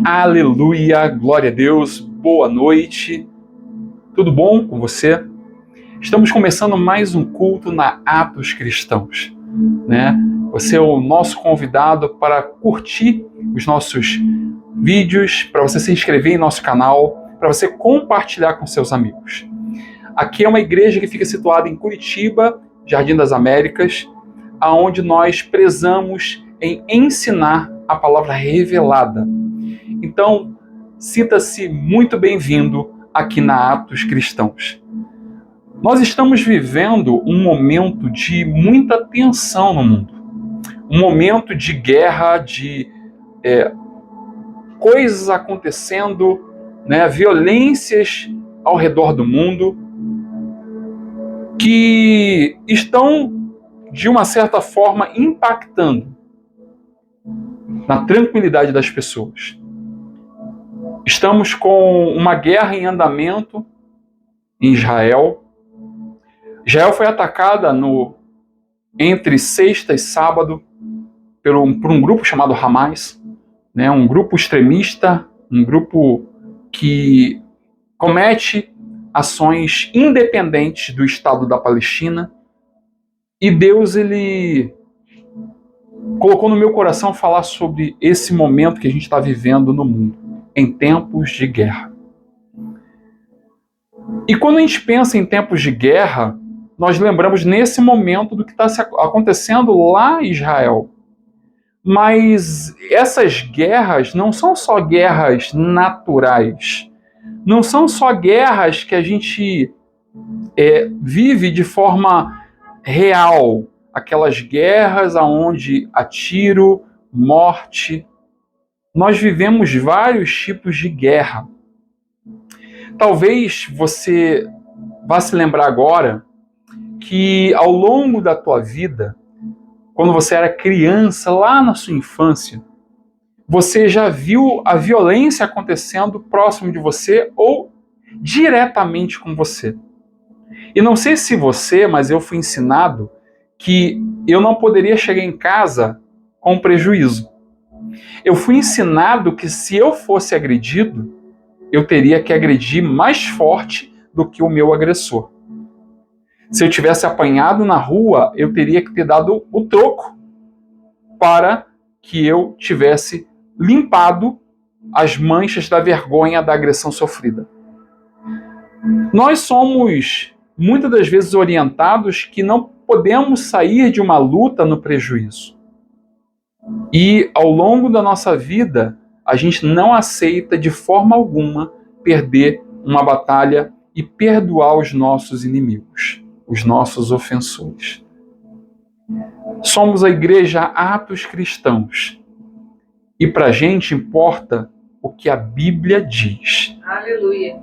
Aleluia, glória a Deus, boa noite, tudo bom com você? Estamos começando mais um culto na Atos Cristãos, né? Você é o nosso convidado para curtir os nossos vídeos, para você se inscrever em nosso canal, para você compartilhar com seus amigos. Aqui é uma igreja que fica situada em Curitiba, Jardim das Américas, aonde nós prezamos em ensinar a palavra revelada. Então, sinta-se muito bem-vindo aqui na Atos Cristãos. Nós estamos vivendo um momento de muita tensão no mundo. Um momento de guerra, de coisas acontecendo, né, violências ao redor do mundo, que estão, de uma certa forma, impactando na tranquilidade das pessoas. Estamos com uma guerra em andamento em Israel. Israel foi atacada entre sexta e sábado por um grupo chamado Hamas, né, um grupo extremista, um grupo que comete ações independentes do Estado da Palestina. E Deus, ele colocou no meu coração falar sobre esse momento que a gente está vivendo no mundo, em tempos de guerra. E quando a gente pensa em tempos de guerra, nós lembramos nesse momento do que está acontecendo lá em Israel. Mas essas guerras não são só guerras naturais, não são só guerras que a gente vive de forma real, aquelas guerras onde há tiro, morte. Nós vivemos vários tipos de guerra. Talvez você vá se lembrar agora que ao longo da tua vida, quando você era criança, lá na sua infância, você já viu a violência acontecendo próximo de você ou diretamente com você. E não sei se você, mas eu fui ensinado que eu não poderia chegar em casa com prejuízo. Eu fui ensinado que se eu fosse agredido, eu teria que agredir mais forte do que o meu agressor. Se eu tivesse apanhado na rua, eu teria que ter dado o troco para que eu tivesse limpado as manchas da vergonha da agressão sofrida. Nós somos muitas das vezes orientados que não podemos sair de uma luta no prejuízo. E ao longo da nossa vida, a gente não aceita de forma alguma perder uma batalha e perdoar os nossos inimigos, os nossos ofensores. Somos a igreja Atos Cristãos. E para a gente importa o que a Bíblia diz. Aleluia.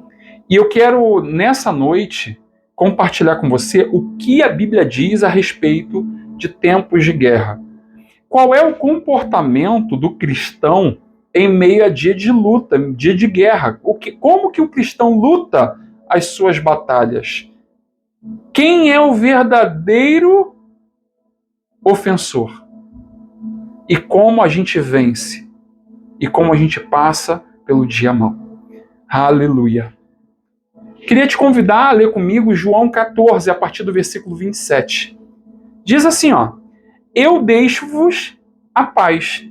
E eu quero, nessa noite, compartilhar com você o que a Bíblia diz a respeito de tempos de guerra. Qual é o comportamento do cristão em meio a dia de luta, dia de guerra? Como que o cristão luta as suas batalhas? Quem é o verdadeiro ofensor? E como a gente vence? E como a gente passa pelo dia mau? Aleluia! Queria te convidar a ler comigo João 14, a partir do versículo 27. Diz assim, eu deixo-vos a paz.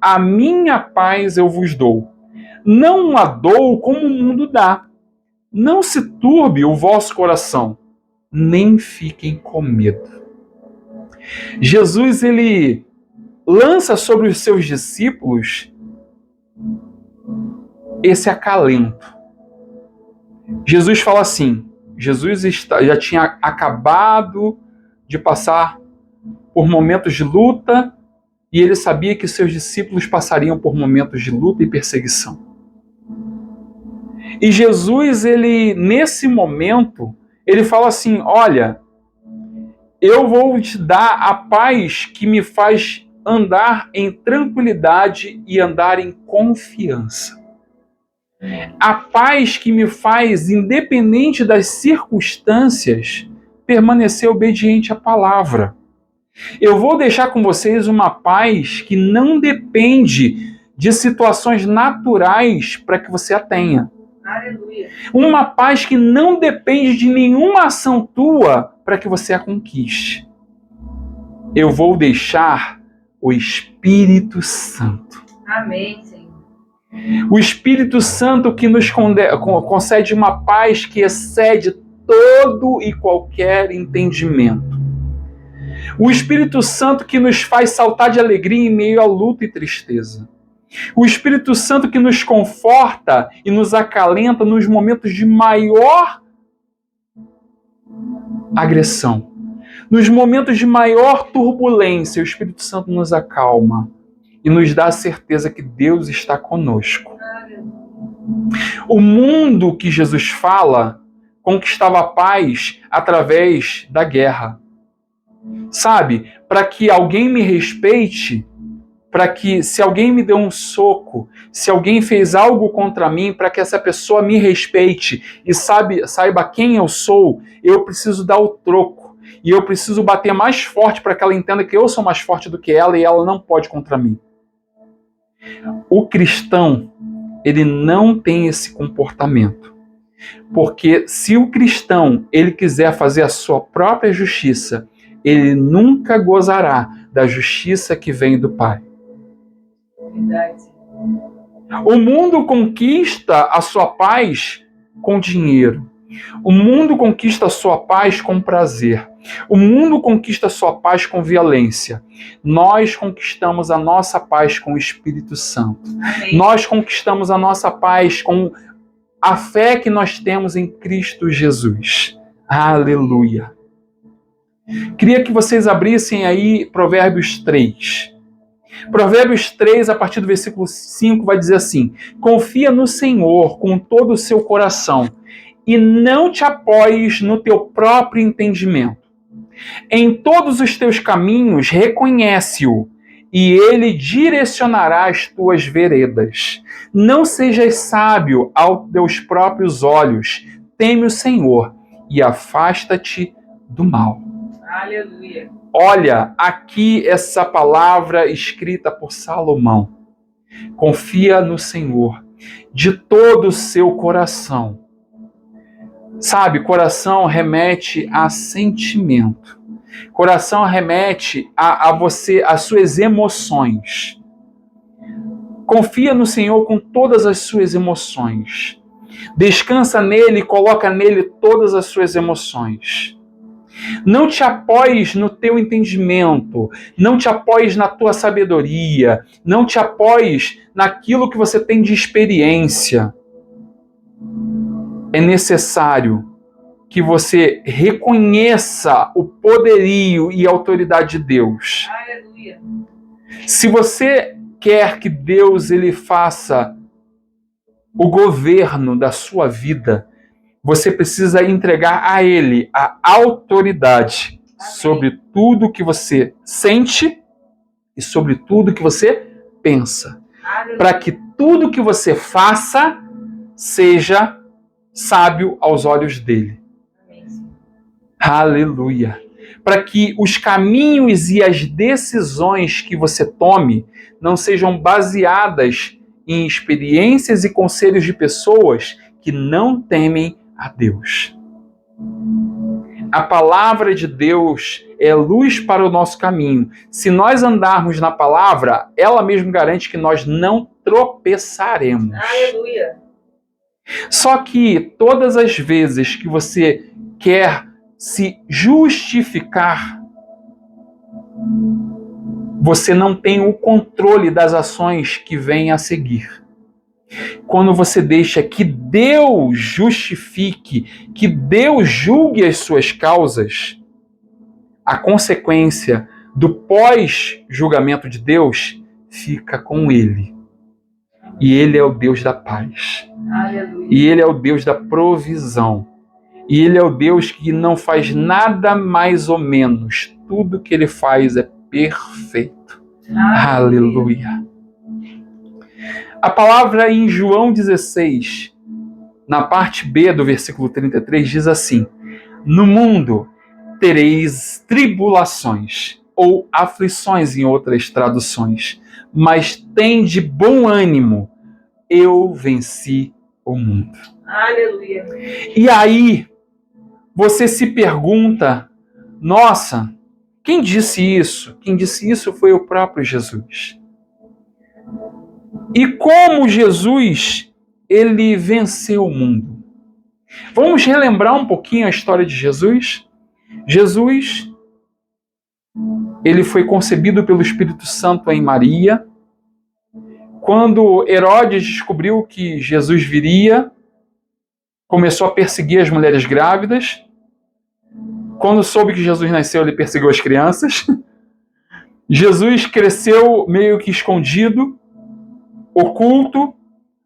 A minha paz eu vos dou. Não a dou como o mundo dá. Não se turbe o vosso coração, nem fiquem com medo. Jesus, ele lança sobre os seus discípulos esse acalento. Jesus fala assim, Jesus já tinha acabado de passar por momentos de luta e ele sabia que seus discípulos passariam por momentos de luta e perseguição. E Jesus, ele nesse momento, ele fala assim, olha, eu vou te dar a paz que me faz andar em tranquilidade e andar em confiança. A paz que me faz, independente das circunstâncias, permanecer obediente à palavra. Eu vou deixar com vocês uma paz que não depende de situações naturais para que você a tenha. Aleluia. Uma paz que não depende de nenhuma ação tua para que você a conquiste. Eu vou deixar o Espírito Santo. Amém, Senhor. O Espírito Santo que nos concede uma paz que excede todo e qualquer entendimento. O Espírito Santo que nos faz saltar de alegria em meio à luta e tristeza. O Espírito Santo que nos conforta e nos acalenta nos momentos de maior agressão. Nos momentos de maior turbulência, o Espírito Santo nos acalma e nos dá a certeza que Deus está conosco. O mundo que Jesus fala conquistava a paz através da guerra. Sabe, para que alguém me respeite, para que se alguém me deu um soco, se alguém fez algo contra mim, para que essa pessoa me respeite e saiba quem eu sou, eu preciso dar o troco. E eu preciso bater mais forte para que ela entenda que eu sou mais forte do que ela e ela não pode contra mim. O cristão, ele não tem esse comportamento. Porque se o cristão, ele quiser fazer a sua própria justiça, ele nunca gozará da justiça que vem do Pai. Verdade. O mundo conquista a sua paz com dinheiro. O mundo conquista a sua paz com prazer. O mundo conquista a sua paz com violência. Nós conquistamos a nossa paz com o Espírito Santo. Amém. Nós conquistamos a nossa paz com a fé que nós temos em Cristo Jesus. Aleluia. Queria que vocês abrissem aí Provérbios 3. Provérbios 3, a partir do versículo 5, vai dizer assim: confia no Senhor com todo o seu coração e não te apoies no teu próprio entendimento. Em todos os teus caminhos reconhece-o, e ele direcionará as tuas veredas. Não sejas sábio aos teus próprios olhos, teme o Senhor e afasta-te do mal. Aleluia. Olha, aqui essa palavra escrita por Salomão. Confia no Senhor de todo o seu coração. Sabe, coração remete a sentimento. Coração remete a você, às suas emoções. Confia no Senhor com todas as suas emoções. Descansa nele e coloca nele todas as suas emoções. Não te apoies no teu entendimento, não te apoies na tua sabedoria, não te apoies naquilo que você tem de experiência. É necessário que você reconheça o poderio e a autoridade de Deus. Aleluia. Se você quer que Deus ele faça o governo da sua vida, você precisa entregar a Ele a autoridade sobre tudo que você sente e sobre tudo que você pensa. Para que tudo que você faça seja sábio aos olhos dele. Aleluia. Para que os caminhos e as decisões que você tome não sejam baseadas em experiências e conselhos de pessoas que não temem a Deus. A palavra de Deus é luz para o nosso caminho. Se nós andarmos na palavra, ela mesmo garante que nós não tropeçaremos. Aleluia. Só que todas as vezes que você quer se justificar, você não tem o controle das ações que vêm a seguir. Quando você deixa que Deus justifique, que Deus julgue as suas causas, a consequência do pós-julgamento de Deus fica com Ele. E Ele é o Deus da paz. Aleluia. E Ele é o Deus da provisão. E Ele é o Deus que não faz nada mais ou menos. Tudo que Ele faz é perfeito. Aleluia. A palavra em João 16, na parte B do versículo 33, diz assim: no mundo tereis tribulações, ou aflições em outras traduções. Mas tende bom ânimo, eu venci o mundo. Aleluia. E aí, você se pergunta, nossa, quem disse isso? Quem disse isso foi o próprio Jesus. E como Jesus, ele venceu o mundo? Vamos relembrar um pouquinho a história de Jesus? Jesus, ele foi concebido pelo Espírito Santo em Maria. Quando Herodes descobriu que Jesus viria, começou a perseguir as mulheres grávidas. Quando soube que Jesus nasceu, ele perseguiu as crianças. Jesus cresceu meio que escondido, oculto,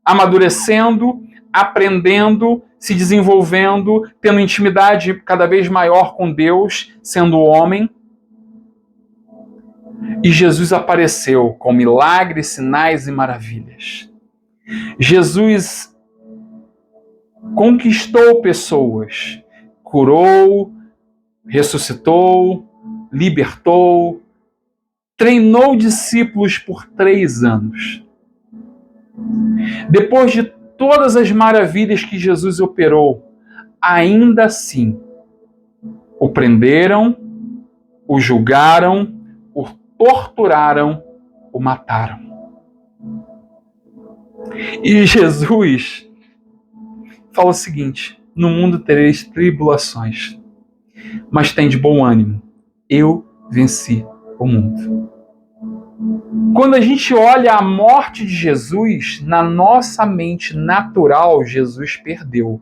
amadurecendo, aprendendo, se desenvolvendo, tendo intimidade cada vez maior com Deus, sendo homem. E Jesus apareceu com milagres, sinais e maravilhas. Jesus conquistou pessoas, curou, ressuscitou, libertou, treinou discípulos por 3 anos. Depois de todas as maravilhas que Jesus operou, ainda assim, o prenderam, o julgaram, o torturaram, o mataram. E Jesus fala o seguinte: no mundo tereis tribulações, mas tem de bom ânimo, eu venci o mundo. Quando a gente olha a morte de Jesus, na nossa mente natural, Jesus perdeu.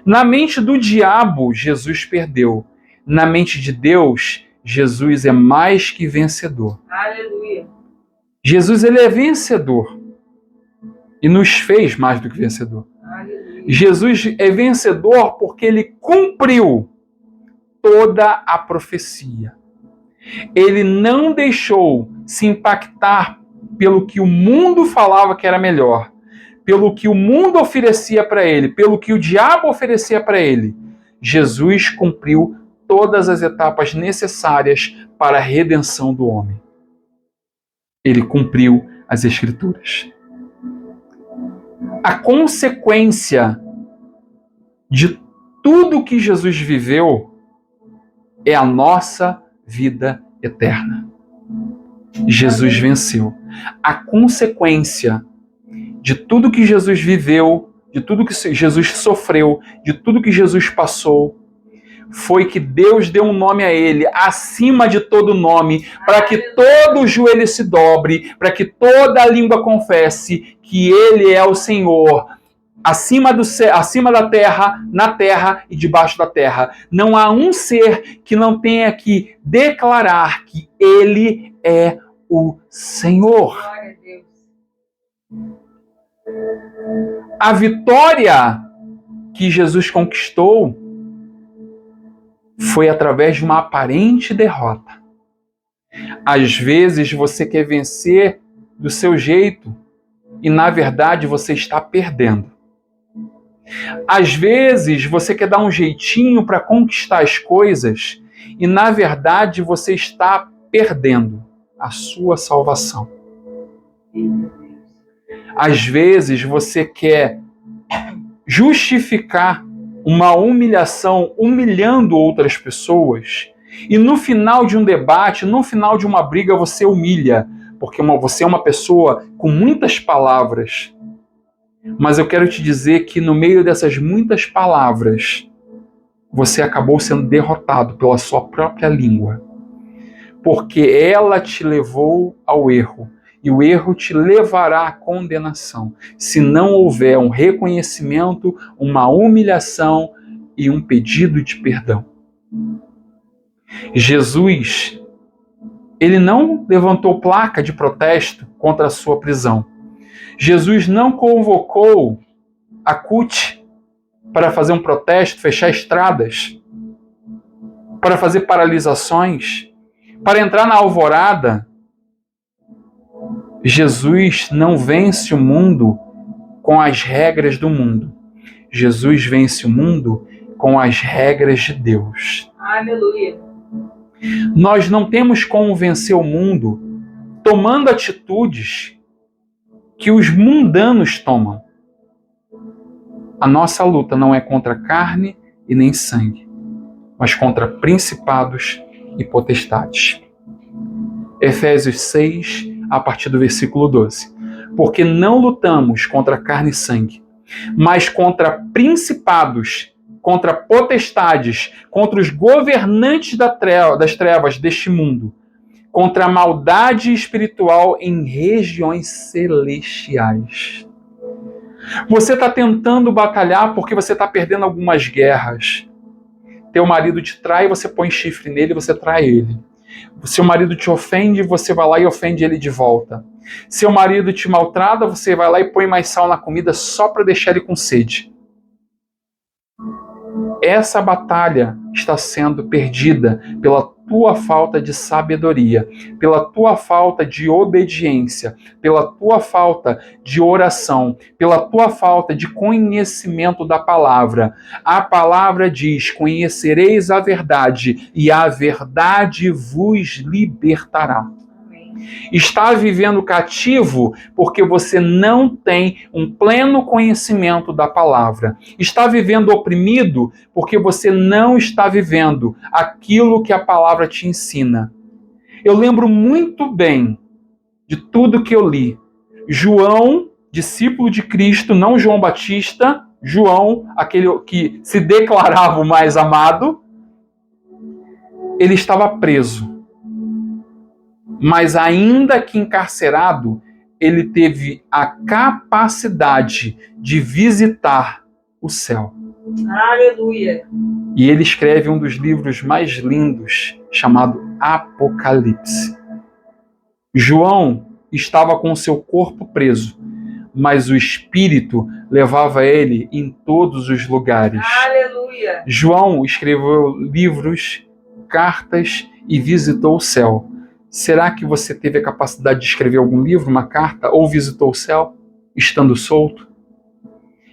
Na mente do diabo, Jesus perdeu. Na mente de Deus, Jesus é mais que vencedor. Aleluia. Jesus, ele é vencedor e nos fez mais do que vencedor. Aleluia. Jesus é vencedor porque ele cumpriu toda a profecia. Ele não deixou se impactar pelo que o mundo falava que era melhor, pelo que o mundo oferecia para ele, pelo que o diabo oferecia para ele. Jesus cumpriu todas as etapas necessárias para a redenção do homem. Ele cumpriu as Escrituras. A consequência de tudo que Jesus viveu é a nossa vida eterna. Jesus venceu. A consequência de tudo que Jesus viveu, de tudo que Jesus sofreu, de tudo que Jesus passou, foi que Deus deu um nome a ele, acima de todo nome, para que todo joelho se dobre, para que toda língua confesse que ele é o Senhor, acima da terra, na terra e debaixo da terra. Não há um ser que não tenha que declarar que ele é o Senhor. Glória a Deus. A vitória que Jesus conquistou foi através de uma aparente derrota. Às vezes você quer vencer do seu jeito e, na verdade, você está perdendo. Às vezes você quer dar um jeitinho para conquistar as coisas e, na verdade, você está perdendo a sua salvação. Às vezes você quer justificar uma humilhação humilhando outras pessoas e no final de um debate, no final de uma briga, você humilha, porque você é uma pessoa com muitas palavras. Mas eu quero te dizer que no meio dessas muitas palavras, você acabou sendo derrotado pela sua própria língua, porque ela te levou ao erro. E o erro te levará à condenação, se não houver um reconhecimento, uma humilhação e um pedido de perdão. Jesus, ele não levantou placa de protesto contra a sua prisão. Jesus não convocou a CUT para fazer um protesto, fechar estradas, para fazer paralisações, para entrar na alvorada. Jesus não vence o mundo com as regras do mundo. Jesus vence o mundo com as regras de Deus. Aleluia. Nós não temos como vencer o mundo tomando atitudes que os mundanos tomam. A nossa luta não é contra carne e nem sangue, mas contra principados e potestades. Efésios 6, a partir do versículo 12. Porque não lutamos contra carne e sangue, mas contra principados, contra potestades, contra os governantes das trevas deste mundo, contra a maldade espiritual em regiões celestiais. Você está tentando batalhar porque você está perdendo algumas guerras. Teu marido te trai, você põe chifre nele e você trai ele. Seu marido te ofende, você vai lá e ofende ele de volta. Seu marido te maltrata, você vai lá e põe mais sal na comida só para deixar ele com sede. Essa batalha está sendo perdida pela tua falta de sabedoria, pela tua falta de obediência, pela tua falta de oração, pela tua falta de conhecimento da palavra. A palavra diz: conhecereis a verdade e a verdade vos libertará. Está vivendo cativo porque você não tem um pleno conhecimento da palavra. Está vivendo oprimido porque você não está vivendo aquilo que a palavra te ensina. Eu lembro muito bem de tudo que eu li. João, discípulo de Cristo, não João Batista, João, aquele que se declarava o mais amado, ele estava preso. Mas ainda que encarcerado, ele teve a capacidade de visitar o céu. Aleluia. E ele escreve um dos livros mais lindos, chamado Apocalipse. João estava com seu corpo preso, mas o Espírito levava ele em todos os lugares. Aleluia. João escreveu livros, cartas e visitou o céu. Será que você teve a capacidade de escrever algum livro, uma carta, ou visitou o céu, estando solto?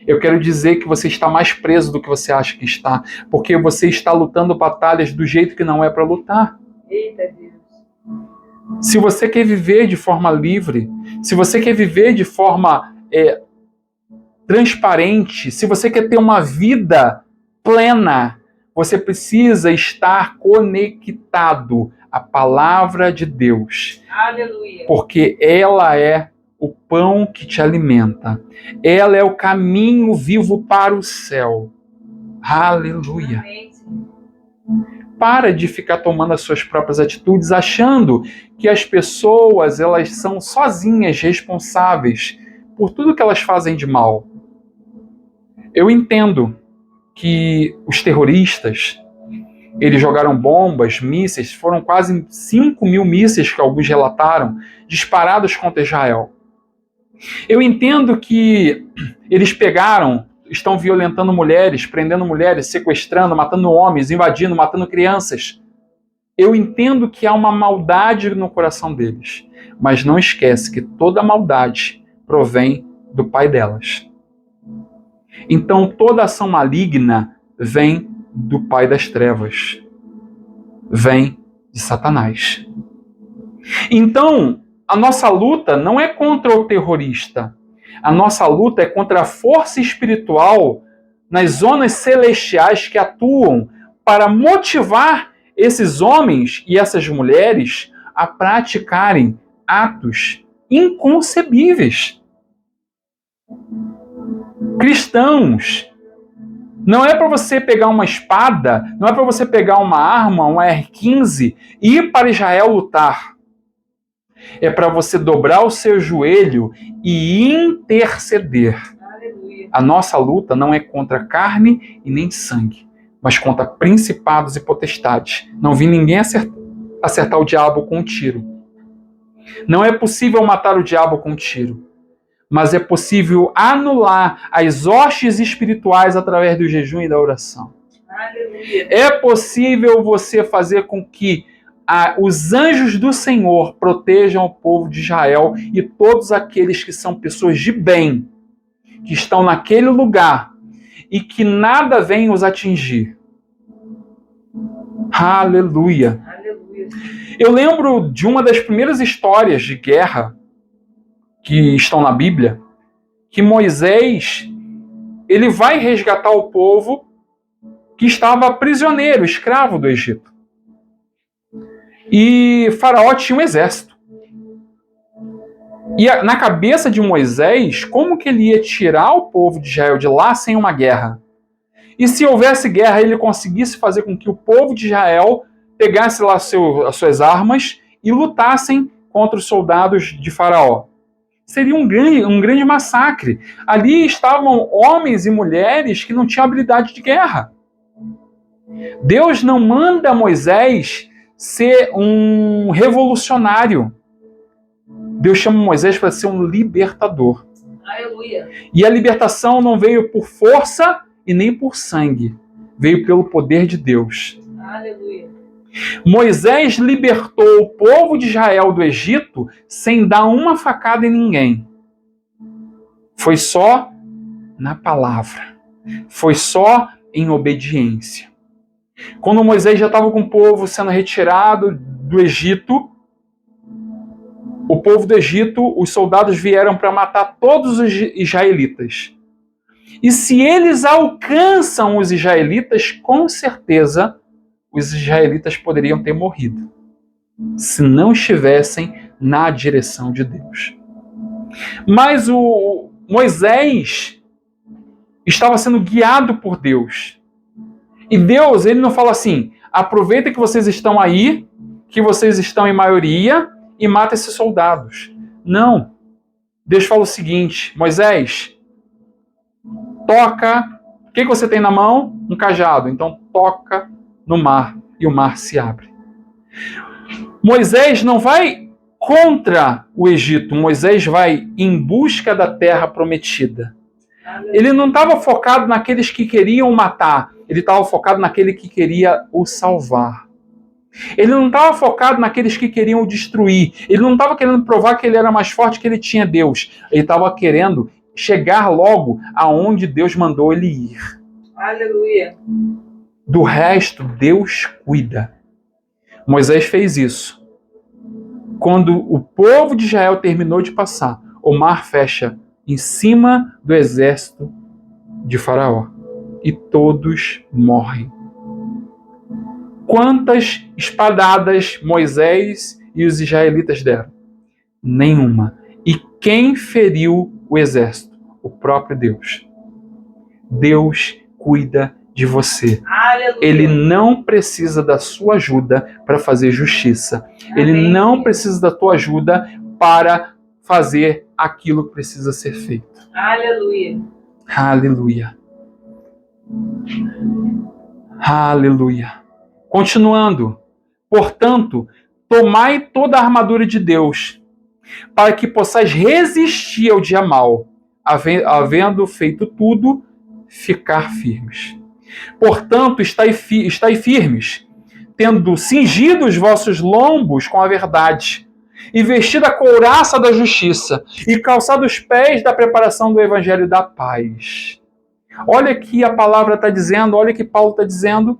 Eu quero dizer que você está mais preso do que você acha que está, porque você está lutando batalhas do jeito que não é para lutar. Eita Deus. Se você quer viver de forma livre, se você quer viver de forma transparente, se você quer ter uma vida plena, você precisa estar conectado à palavra de Deus. Aleluia. Porque ela é o pão que te alimenta. Ela é o caminho vivo para o céu. Aleluia. Amém. Para de ficar tomando as suas próprias atitudes, achando que as pessoas elas são sozinhas responsáveis por tudo que elas fazem de mal. Eu entendo que os terroristas, eles jogaram bombas, mísseis, foram quase 5.000 mísseis que alguns relataram, disparados contra Israel. Eu entendo que eles estão violentando mulheres, prendendo mulheres, sequestrando, matando homens, invadindo, matando crianças. Eu entendo que há uma maldade no coração deles, mas não esquece que toda maldade provém do pai delas. Então toda ação maligna vem do pai das trevas, vem de Satanás. Então, a nossa luta não é contra o terrorista, a nossa luta é contra a força espiritual nas zonas celestiais que atuam para motivar esses homens e essas mulheres a praticarem atos inconcebíveis. Cristãos, não é para você pegar uma espada, não é para você pegar uma arma, um R-15 e ir para Israel lutar. É para você dobrar o seu joelho e interceder. Aleluia. A nossa luta não é contra carne e nem sangue, mas contra principados e potestades. Não vi ninguém acertar o diabo com um tiro. Não é possível matar o diabo com um tiro, mas é possível anular as hostes espirituais através do jejum e da oração. Aleluia. É possível você fazer com que os anjos do Senhor protejam o povo de Israel e todos aqueles que são pessoas de bem, que estão naquele lugar e que nada vem os atingir. Aleluia. Aleluia. Eu lembro de uma das primeiras histórias de guerra que estão na Bíblia, que Moisés, ele vai resgatar o povo que estava prisioneiro, escravo do Egito. E Faraó tinha um exército. E na cabeça de Moisés, como que ele ia tirar o povo de Israel de lá sem uma guerra? E se houvesse guerra, ele conseguisse fazer com que o povo de Israel pegasse lá as suas armas e lutassem contra os soldados de Faraó. Seria um grande massacre. Ali estavam homens e mulheres que não tinham habilidade de guerra. Deus não manda Moisés ser um revolucionário. Deus chama Moisés para ser um libertador. Aleluia. E a libertação não veio por força e nem por sangue. Veio pelo poder de Deus. Aleluia. Moisés libertou o povo de Israel do Egito sem dar uma facada em ninguém. Foi só na palavra. Foi só em obediência. Quando Moisés já estava com o povo sendo retirado do Egito, o povo do Egito, os soldados vieram para matar todos os israelitas. E se eles alcançam os israelitas, com certeza os israelitas poderiam ter morrido, se não estivessem na direção de Deus. Mas o Moisés estava sendo guiado por Deus. E Deus, ele não fala assim, aproveita que vocês estão aí, que vocês estão em maioria, e mata esses soldados. Não. Deus fala o seguinte, Moisés, toca, o que você tem na mão? Um cajado. Então toca no mar, e o mar se abre. Moisés não vai contra o Egito, Moisés vai em busca da terra prometida. Ele não estava focado naqueles que queriam matar, ele estava focado naquele que queria o salvar. Ele não estava focado naqueles que queriam o destruir, ele não estava querendo provar que ele era mais forte, que ele tinha Deus. Ele estava querendo chegar logo aonde Deus mandou ele ir. Aleluia. Do resto, Deus cuida. Moisés fez isso. Quando o povo de Israel terminou de passar, o mar fecha em cima do exército de Faraó. E todos morrem. Quantas espadadas Moisés e os israelitas deram? Nenhuma. E quem feriu o exército? O próprio Deus. Deus cuida de você. Aleluia. Ele não precisa da sua ajuda para fazer justiça. Amém. Ele não precisa da tua ajuda para fazer aquilo que precisa ser feito. Aleluia. Aleluia. Aleluia. Continuando. Portanto, tomai toda a armadura de Deus, para que possais resistir ao dia mau, havendo feito tudo, ficar firmes. Portanto, estai firmes, tendo cingido os vossos lombos com a verdade, e vestido a couraça da justiça, e calçado os pés da preparação do evangelho da paz. Olha aqui a palavra está dizendo, olha que Paulo está dizendo.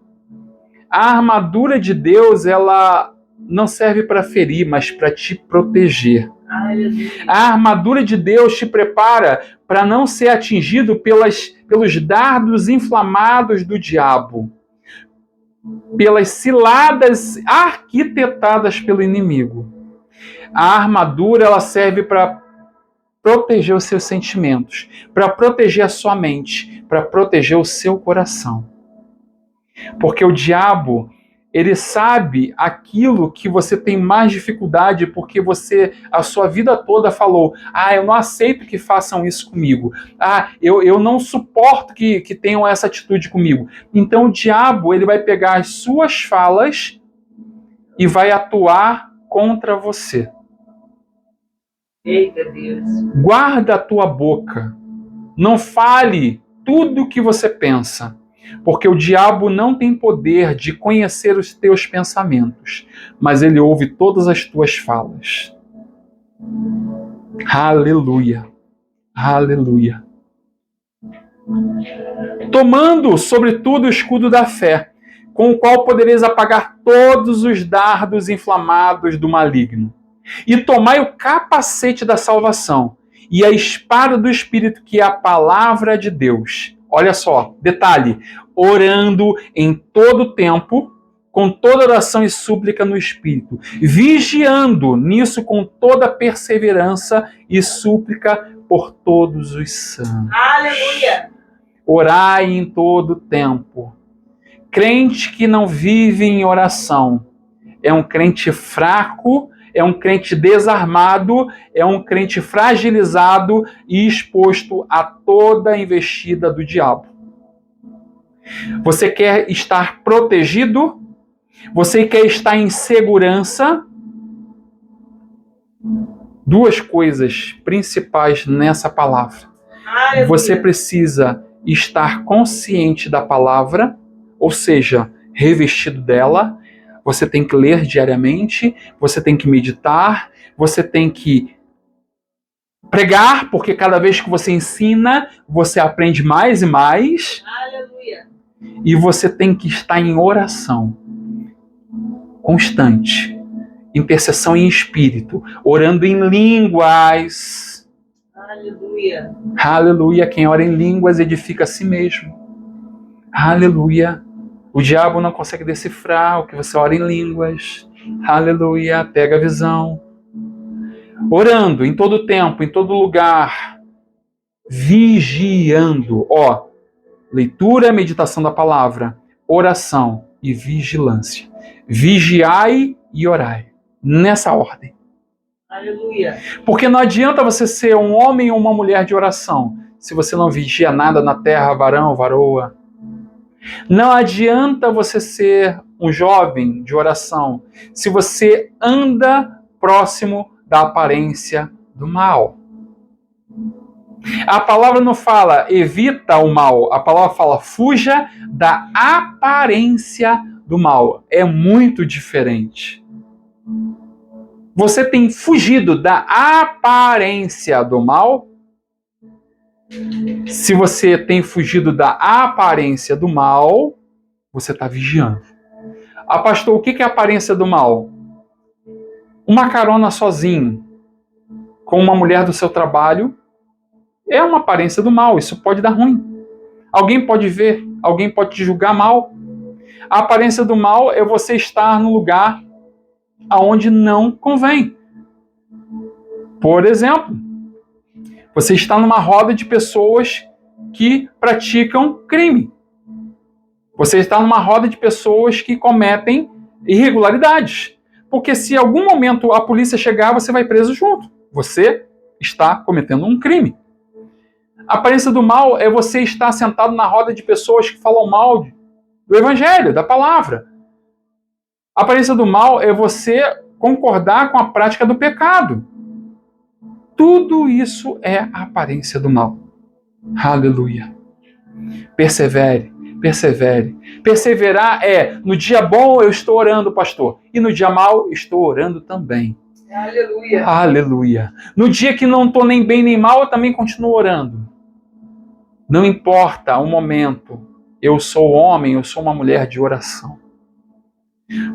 A armadura de Deus, ela não serve para ferir, mas para te proteger. Aleluia. A armadura de Deus te prepara para não ser atingido pelos dardos inflamados do diabo, pelas ciladas arquitetadas pelo inimigo. A armadura, ela serve para proteger os seus sentimentos, para proteger a sua mente, para proteger o seu coração. Porque o diabo, ele sabe aquilo que você tem mais dificuldade, porque você, a sua vida toda falou, eu não aceito que façam isso comigo. Eu não suporto que tenham essa atitude comigo. Então o diabo, ele vai pegar as suas falas e vai atuar contra você. Eita Deus. Guarda a tua boca. Não fale tudo o que você pensa. Porque o diabo não tem poder de conhecer os teus pensamentos, mas ele ouve todas as tuas falas. Aleluia. Aleluia. Tomando, sobretudo, o escudo da fé, com o qual podereis apagar todos os dardos inflamados do maligno. E tomai o capacete da salvação e a espada do Espírito, que é a palavra de Deus. Olha só, detalhe, orando em todo tempo, com toda oração e súplica no Espírito, vigiando nisso com toda perseverança e súplica por todos os santos. Aleluia. Orai em todo tempo. Crente que não vive em oração é um crente fraco, é um crente desarmado, é um crente fragilizado e exposto a toda a investida do diabo. Você quer estar protegido? Você quer estar em segurança? Duas coisas principais nessa palavra. Aleluia. Você precisa estar consciente da palavra, ou seja, revestido dela. Você tem que ler diariamente, você tem que meditar, você tem que pregar, porque cada vez que você ensina, você aprende mais e mais. Aleluia. E você tem que estar em oração constante, intercessão em espírito, orando em línguas. Aleluia. Aleluia. Quem ora em línguas edifica a si mesmo. Aleluia. O diabo não consegue decifrar o que você ora em línguas. Aleluia. Pega a visão. Orando em todo tempo, em todo lugar. Vigiando. Ó, leitura, meditação da palavra, oração e vigilância. Vigiai e orai. Nessa ordem. Aleluia. Porque não adianta você ser um homem ou uma mulher de oração se você não vigia nada na terra, varão, varoa. Não adianta você ser um jovem de oração se você anda próximo da aparência do mal. A palavra não fala evita o mal, a palavra fala fuja da aparência do mal. É muito diferente. Você tem fugido da aparência do mal? Se você tem fugido da aparência do mal, você está vigiando. Ah, pastor, o que é a aparência do mal? Uma carona sozinho com uma mulher do seu trabalho é uma aparência do mal. Isso pode dar ruim. Alguém pode ver, alguém pode te julgar mal. A aparência do mal é você estar no lugar aonde não convém. Por exemplo, você está numa roda de pessoas que praticam crime. Você está numa roda de pessoas que cometem irregularidades. Porque se em algum momento a polícia chegar, você vai preso junto. Você está cometendo um crime. A aparência do mal é você estar sentado na roda de pessoas que falam mal do evangelho, da palavra. A aparência do mal é você concordar com a prática do pecado. Tudo isso é a aparência do mal. Aleluia. Persevere, persevere. Perseverar é, no dia bom eu estou orando, pastor, e no dia mau estou orando também. Aleluia. Aleluia. No dia que não estou nem bem nem mal, eu também continuo orando. Não importa o momento, eu sou homem, eu sou uma mulher de oração.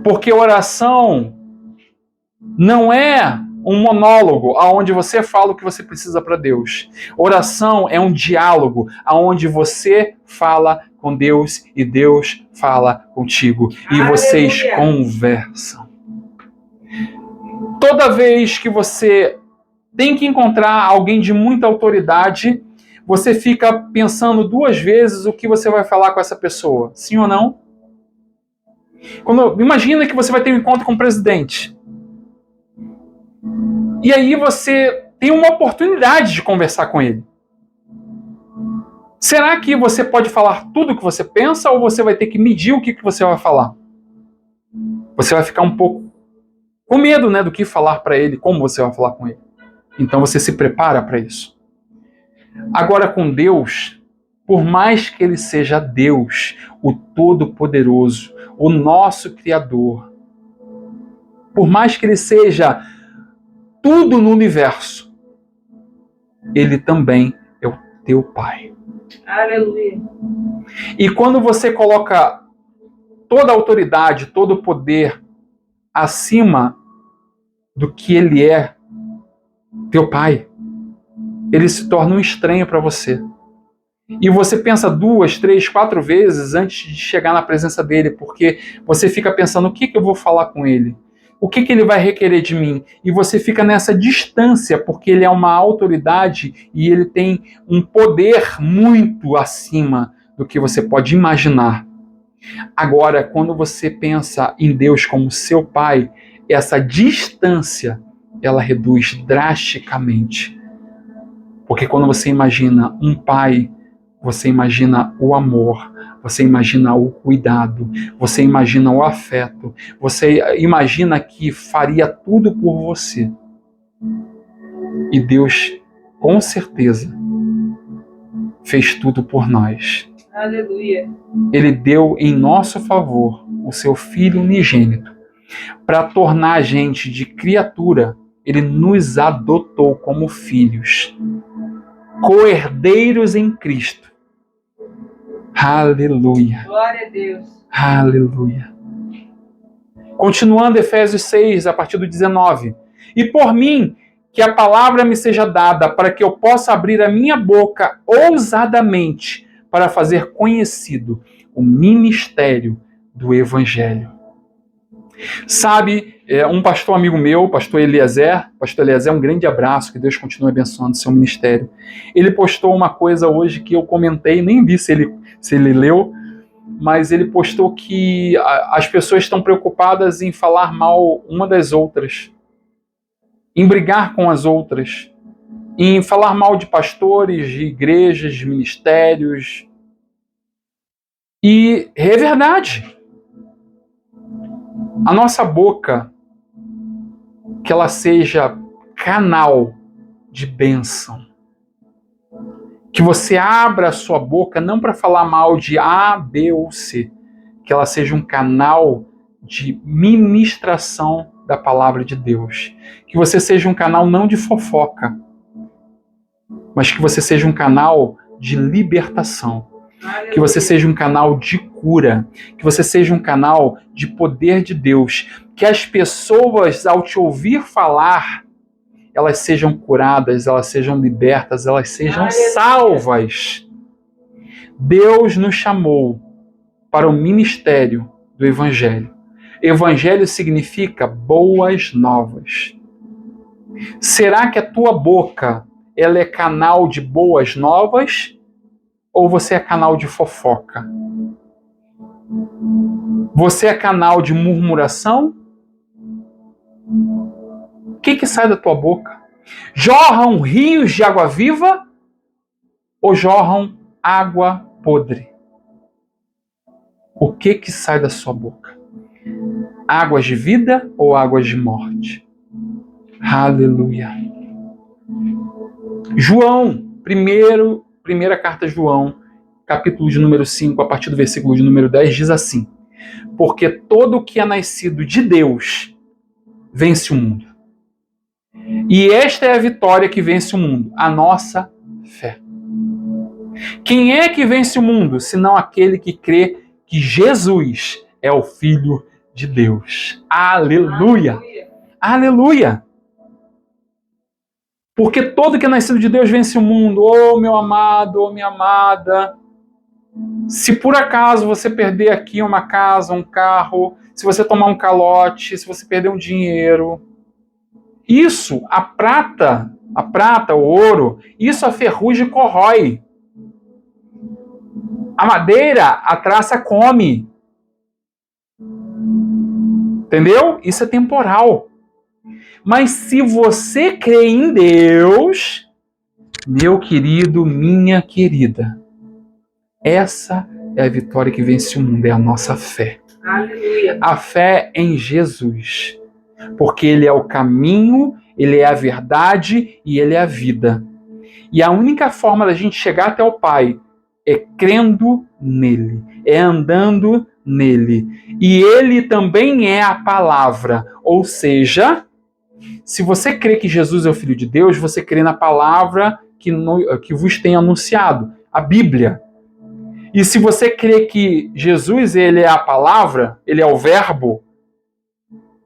Porque oração não é um monólogo aonde você fala o que você precisa para Deus. Oração é um diálogo aonde você fala com Deus e Deus fala contigo. E vocês conversam. Toda vez que você tem que encontrar alguém de muita autoridade, você fica pensando duas vezes o que você vai falar com essa pessoa. Sim ou não? Imagina que você vai ter um encontro com o presidente. E aí você tem uma oportunidade de conversar com ele. Será que você pode falar tudo o que você pensa ou você vai ter que medir o que você vai falar? Você vai ficar um pouco com medo, né, do que falar para ele, como você vai falar com ele. Então você se prepara para isso. Agora com Deus, por mais que Ele seja Deus, o Todo-Poderoso, o nosso Criador, por mais que Ele seja tudo no universo, Ele também é o teu Pai. Aleluia. E quando você coloca toda a autoridade, todo o poder acima do que ele é, teu pai, ele se torna um estranho para você. E você pensa 2, 3, 4 vezes antes de chegar na presença dele, porque você fica pensando, o que eu vou falar com ele? O que ele vai requerer de mim? E você fica nessa distância, porque ele é uma autoridade e ele tem um poder muito acima do que você pode imaginar. Agora, quando você pensa em Deus como seu pai, essa distância, ela reduz drasticamente. Porque quando você imagina um pai, você imagina o amor, você imagina o cuidado, você imagina o afeto, você imagina que faria tudo por você. E Deus, com certeza, fez tudo por nós. Aleluia. Ele deu em nosso favor o seu Filho unigênito para tornar a gente de criatura. Ele nos adotou como filhos, co-herdeiros em Cristo. Aleluia. Glória a Deus. Aleluia. Continuando Efésios 6, a partir do 19. E por mim, que a palavra me seja dada para que eu possa abrir a minha boca ousadamente para fazer conhecido o ministério do Evangelho. Sabe, um pastor amigo meu, pastor Eliezer, um grande abraço, que Deus continue abençoando o seu ministério. Ele postou uma coisa hoje que eu comentei, nem vi se ele leu, mas ele postou que as pessoas estão preocupadas em falar mal uma das outras, em brigar com as outras, em falar mal de pastores, de igrejas, de ministérios. E é verdade. A nossa boca, que ela seja canal de bênção. Que você abra a sua boca não para falar mal de A, B ou C. Que ela seja um canal de ministração da palavra de Deus. Que você seja um canal não de fofoca, mas que você seja um canal de libertação. Que você seja um canal de cura, que você seja um canal de poder de Deus, que as pessoas, ao te ouvir falar, elas sejam curadas, elas sejam libertas, elas sejam salvas. Deus nos chamou para o ministério do Evangelho. Evangelho significa boas novas. Será que a tua boca ela é canal de boas novas? Ou você é canal de fofoca? Você é canal de murmuração? O que sai da tua boca? Jorram rios de água viva ou jorram água podre? O que sai da sua boca? Águas de vida ou águas de morte? Aleluia. João, primeira carta de João, capítulo de número 5, a partir do versículo de número 10, diz assim: porque todo o que é nascido de Deus vence o mundo. E esta é a vitória que vence o mundo, a nossa fé. Quem é que vence o mundo, senão aquele que crê que Jesus é o Filho de Deus? Aleluia! Aleluia. Aleluia! Porque todo que é nascido de Deus vence o mundo. Oh, meu amado, oh, minha amada. Se por acaso você perder aqui uma casa, um carro, se você tomar um calote, se você perder um dinheiro, isso, a prata, o ouro, isso a ferrugem corrói. A madeira, a traça come. Entendeu? Isso é temporal. Mas se você crê em Deus, meu querido, minha querida, essa é a vitória que vence o mundo, é a nossa fé. Aleluia. A fé em Jesus. Porque Ele é o caminho, Ele é a verdade e Ele é a vida. E a única forma da gente chegar até o Pai é crendo nele, é andando nele. E Ele também é a palavra. Ou seja, se você crê que Jesus é o Filho de Deus, você crê na palavra que vos tem anunciado, a Bíblia. E se você crê que Jesus, ele é a palavra, ele é o verbo,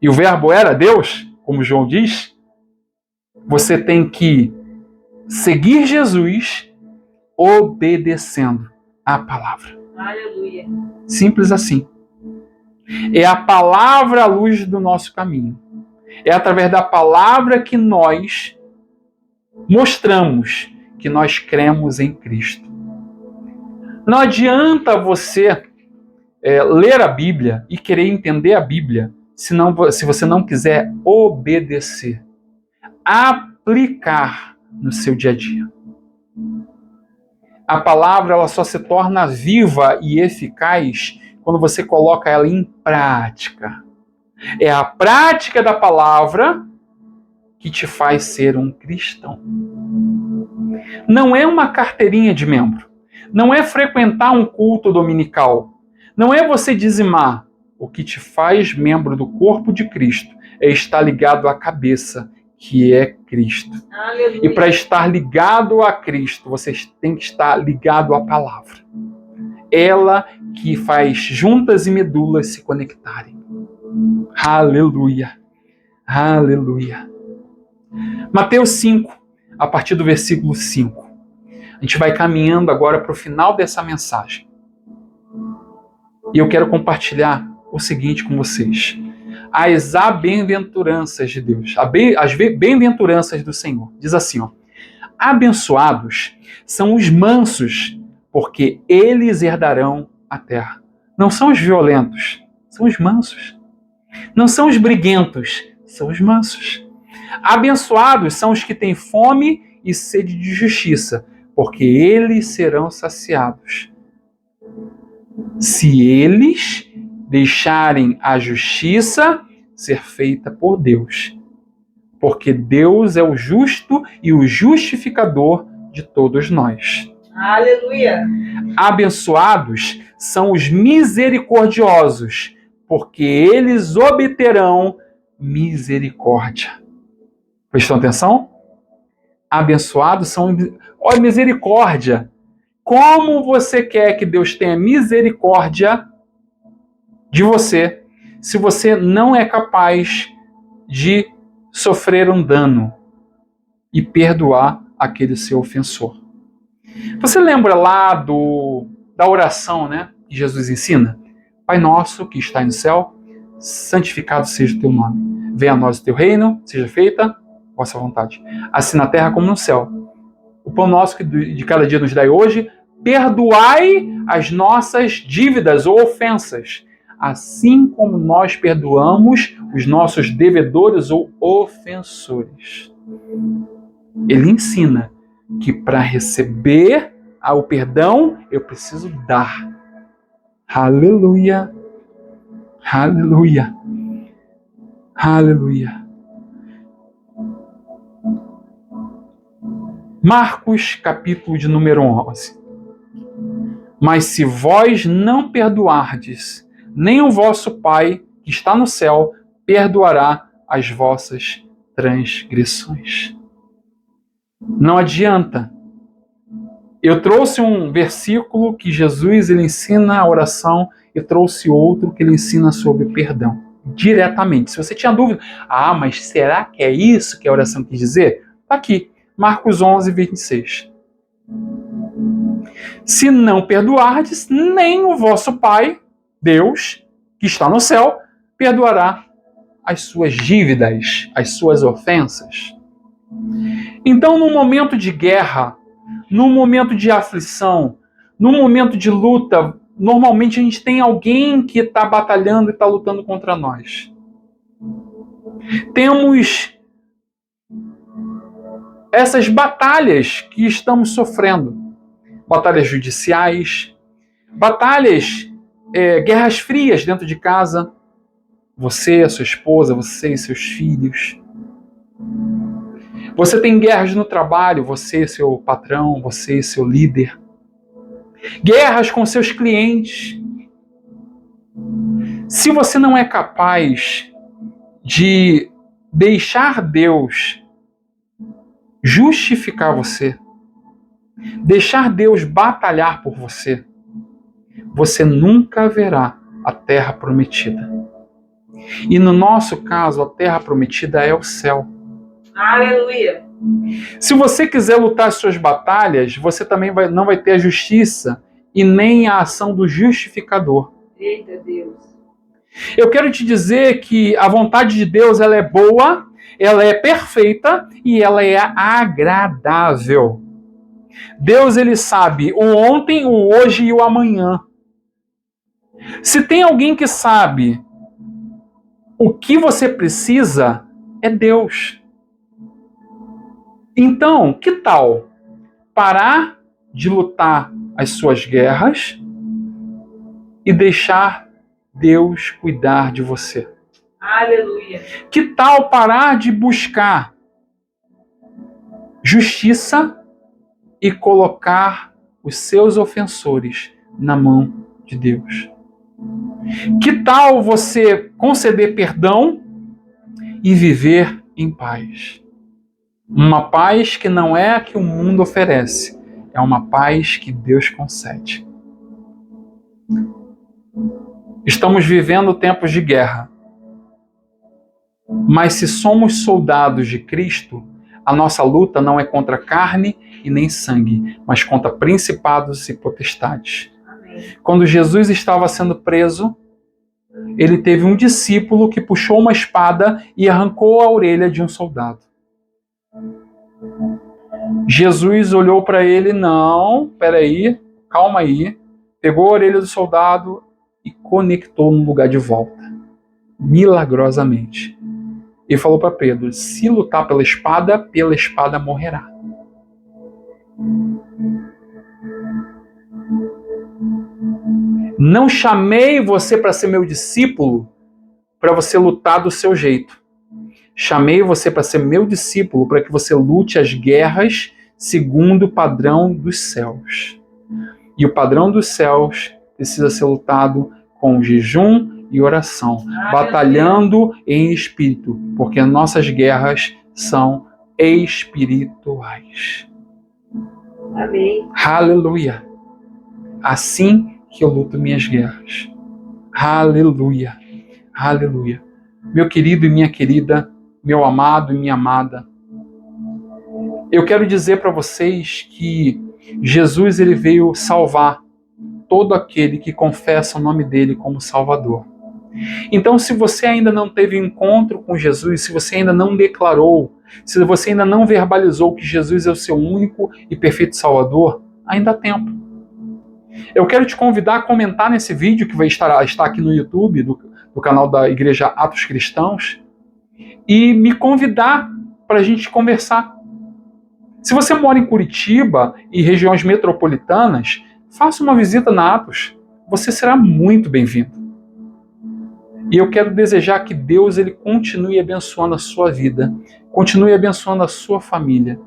e o verbo era Deus, como João diz, você tem que seguir Jesus obedecendo a palavra. Aleluia. Simples assim. É a palavra a luz do nosso caminho. É através da palavra que nós mostramos que nós cremos em Cristo. Não adianta você ler a Bíblia e querer entender a Bíblia se você não quiser obedecer, aplicar no seu dia a dia. A palavra ela só se torna viva e eficaz quando você coloca ela em prática. É a prática da palavra que te faz ser um cristão. Não é uma carteirinha de membro. Não é frequentar um culto dominical. Não é você dizimar. O que te faz membro do corpo de Cristo é estar ligado à cabeça, que é Cristo. Aleluia. E para estar ligado a Cristo, você tem que estar ligado à palavra. Ela que faz juntas e medulas se conectarem. Aleluia. Aleluia. Mateus 5, a partir do versículo 5. A gente vai caminhando agora para o final dessa mensagem. E eu quero compartilhar o seguinte com vocês. As bem-aventuranças de Deus, as bem-aventuranças do Senhor. Diz assim, ó: abençoados são os mansos, porque eles herdarão a terra. Não são os violentos, são os mansos. Não são os briguentos, são os mansos. Abençoados são os que têm fome e sede de justiça, porque eles serão saciados. Se eles deixarem a justiça ser feita por Deus, porque Deus é o justo e o justificador de todos nós. Aleluia. Abençoados são os misericordiosos, porque eles obterão misericórdia. Prestam atenção? Abençoados são... Olha, misericórdia. Como você quer que Deus tenha misericórdia de você, se você não é capaz de sofrer um dano e perdoar aquele seu ofensor? Você lembra lá da oração, né, que Jesus ensina? Pai nosso que está no céu, santificado seja o teu nome. Venha a nós o teu reino, seja feita a vossa vontade, assim na terra como no céu. O pão nosso que de cada dia nos dai hoje, perdoai as nossas dívidas ou ofensas, assim como nós perdoamos os nossos devedores ou ofensores. Ele ensina que para receber o perdão, eu preciso dar. Aleluia. Aleluia. Aleluia. Marcos, capítulo de número 11. Mas se vós não perdoardes, nem o vosso Pai, que está no céu, perdoará as vossas transgressões. Não adianta. Eu trouxe um versículo que Jesus ele ensina a oração e trouxe outro que ele ensina sobre perdão. Diretamente. Se você tinha dúvida, mas será que é isso que a oração quis dizer? Está aqui. Marcos 11, 26. Se não perdoardes, nem o vosso Pai, Deus, que está no céu, perdoará as suas dívidas, as suas ofensas. Então, num momento de guerra, num momento de aflição, num momento de luta, normalmente a gente tem alguém que está batalhando e está lutando contra nós. Temos essas batalhas que estamos sofrendo. Batalhas judiciais, batalhas, guerras frias dentro de casa. Você, a sua esposa, você e seus filhos. Você tem guerras no trabalho, você, seu patrão, você, seu líder. Guerras com seus clientes. Se você não é capaz de deixar Deus justificar você, deixar Deus batalhar por você, você nunca verá a terra prometida. E no nosso caso, a terra prometida é o céu. Aleluia. Se você quiser lutar as suas batalhas, você também não vai ter a justiça e nem a ação do justificador. Eita Deus. Eu quero te dizer que a vontade de Deus, ela é boa, ela é perfeita e ela é agradável. Deus, ele sabe o ontem, o hoje e o amanhã. Se tem alguém que sabe o que você precisa, é Deus. Então, que tal parar de lutar as suas guerras e deixar Deus cuidar de você? Aleluia. Que tal parar de buscar justiça e colocar os seus ofensores na mão de Deus? Que tal você conceder perdão e viver em paz? Uma paz que não é a que o mundo oferece, é uma paz que Deus concede. Estamos vivendo tempos de guerra. Mas se somos soldados de Cristo, a nossa luta não é contra carne e nem sangue, mas contra principados e potestades. Amém. Quando Jesus estava sendo preso, ele teve um discípulo que puxou uma espada e arrancou a orelha de um soldado. Jesus olhou para ele, não, peraí, calma aí, pegou a orelha do soldado e conectou no lugar de volta, milagrosamente. E falou para Pedro, se lutar pela espada morrerá. Não chamei você para ser meu discípulo para você lutar do seu jeito. Chamei você para ser meu discípulo para que você lute as guerras segundo o padrão dos céus. E o padrão dos céus precisa ser lutado com jejum e oração, batalhando em espírito, porque nossas guerras são espirituais. Amém. Aleluia. Assim que eu luto minhas guerras. Aleluia. Aleluia. Meu querido e minha querida, meu amado e minha amada, eu quero dizer para vocês que Jesus, ele veio salvar todo aquele que confessa o nome dele como Salvador. Então, se você ainda não teve encontro com Jesus, se você ainda não declarou, se você ainda não verbalizou que Jesus é o seu único e perfeito Salvador, ainda há tempo. Eu quero te convidar a comentar nesse vídeo que vai estar aqui no YouTube, do canal da Igreja Atos Cristãos, e me convidar para a gente conversar. Se você mora em Curitiba e regiões metropolitanas, faça uma visita na Atos. Você será muito bem-vindo. E eu quero desejar que Deus, ele continue abençoando a sua vida, continue abençoando a sua família,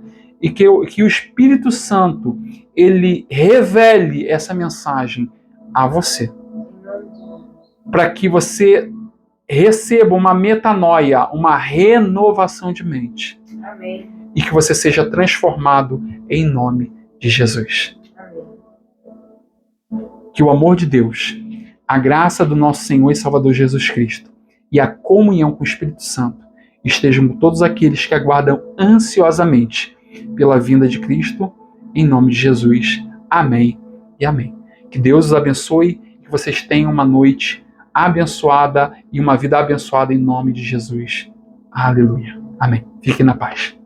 e que o Espírito Santo, ele revele essa mensagem a você, para que você receba uma metanoia, uma renovação de mente. Amém. E que você seja transformado em nome de Jesus. Amém. Que o amor de Deus, a graça do nosso Senhor e Salvador Jesus Cristo e a comunhão com o Espírito Santo estejam com todos aqueles que aguardam ansiosamente pela vinda de Cristo, em nome de Jesus. Amém e amém. Que Deus os abençoe, que vocês tenham uma noite abençoada e uma vida abençoada em nome de Jesus. Aleluia. Amém. Fiquem na paz.